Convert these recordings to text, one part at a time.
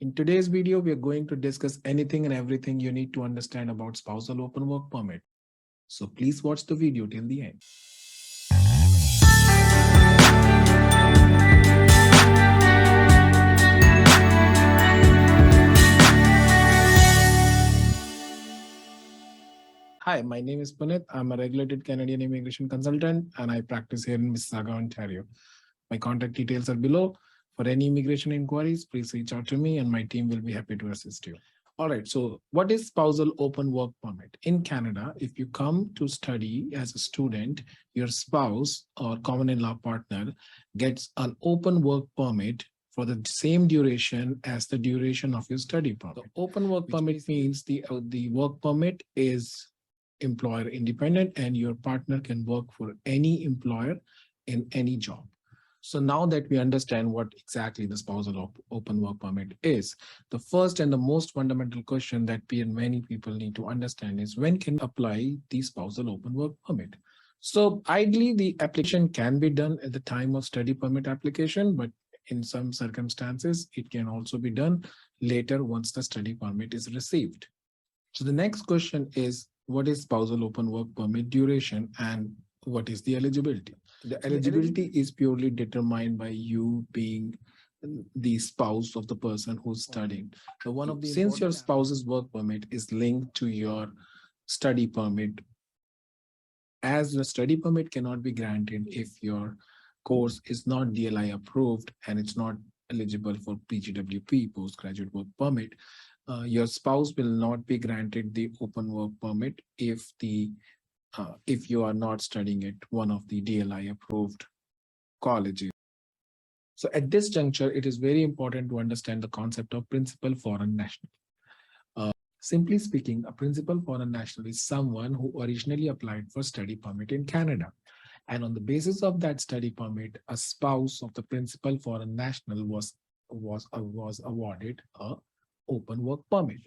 In today's video, we are going to discuss anything and everything you need to understand about Spousal Open Work Permit. So please watch the video till the end. Hi, my name is Puneet. I'm a regulated Canadian immigration consultant and I practice here in Mississauga, Ontario. My contact details are below. For any immigration inquiries, please reach out to me and my team will be happy to assist you. All right, so what is Spousal Open Work Permit? In Canada, if you come to study as a student, your spouse or common-in-law partner gets an open work permit for the same duration as the duration of your study permit. The open work permit means the work permit is employer independent and your partner can work for any employer in any job. So now that we understand what exactly the Spousal Open Work Permit is, the first and the most fundamental question that many people need to understand is when can you apply the Spousal Open Work Permit? So ideally, the application can be done at the time of study permit application, but in some circumstances, it can also be done later once the study permit is received. So the next question is, what is Spousal Open Work Permit duration and what is the eligibility? The eligibility is purely determined by you being the spouse of the person who's studying. So since your spouse's work permit is linked to your study permit, as the study permit cannot be granted if your course is not DLI approved and it's not eligible for PGWP, postgraduate work permit, your spouse will not be granted the open work permit if you are not studying at one of the DLI approved colleges. So at this juncture, it is very important to understand the concept of principal foreign national. Simply speaking, a principal foreign national is someone who originally applied for study permit in Canada. And on the basis of that study permit, a spouse of the principal foreign national was awarded a open work permit.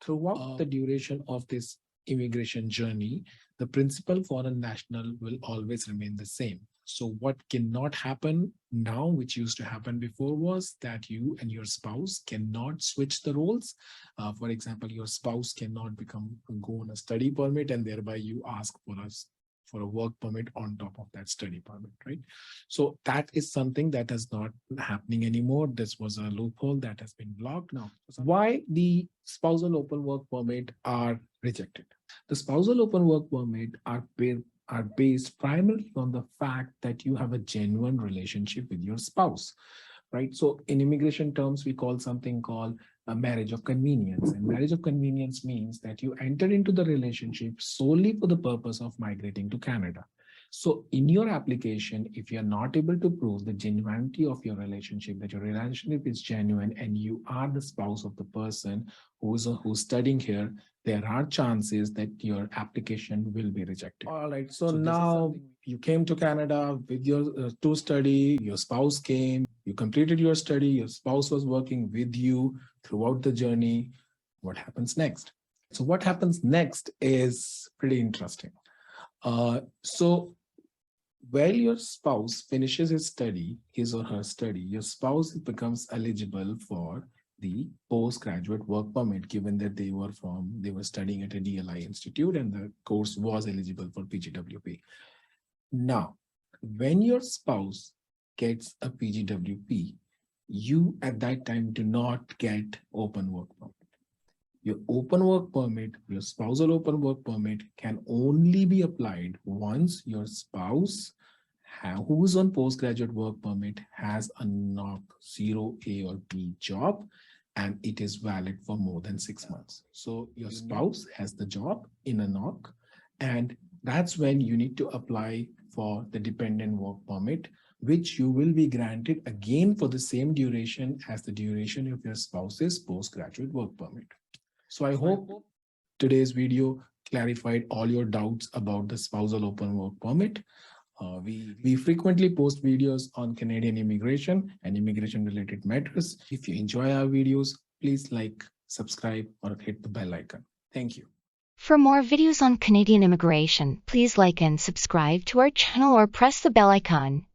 Throughout the duration of this immigration journey, the principal foreign national will always remain the same. So what cannot happen now, which used to happen before, was that you and your spouse cannot switch the roles. For example, your spouse cannot go on a study permit and thereby you ask for a work permit on top of that study permit, right? So that is something that is not happening anymore. This was a loophole that has been blocked now. Why the Spousal Open Work Permit are rejected? The Spousal Open Work Permit are based primarily on the fact that you have a genuine relationship with your spouse, right? So in immigration terms, we call something called a marriage of convenience. And marriage of convenience means that you enter into the relationship solely for the purpose of migrating to Canada. So in your application, if you're not able to prove the genuinity of your relationship, that your relationship is genuine and you are the spouse of the person who's studying here, there are chances that your application will be rejected. All right, so now you came to Canada with your to study, your spouse came, you completed your study, your spouse was working with you throughout the journey. What happens next? So what happens next is pretty interesting. So while your spouse finishes his or her study, your spouse becomes eligible for the postgraduate work permit, given that they were studying at a DLI institute and the course was eligible for PGWP. Now, when your spouse gets a PGWP, you at that time do not get open work permit. Your open work permit, your spousal open work permit can only be applied once your spouse who's on postgraduate work permit has a NOC 0A or B job and it is valid for more than 6 months. So your spouse has the job in a NOC and that's when you need to apply for the dependent work permit, which you will be granted again for the same duration as the duration of your spouse's postgraduate work permit. So I hope today's video clarified all your doubts about the Spousal Open Work Permit. We frequently post videos on Canadian immigration and immigration related matters. If you enjoy our videos, please like, subscribe, or hit the bell icon. Thank you. For more videos on Canadian immigration, please like and subscribe to our channel or press the bell icon.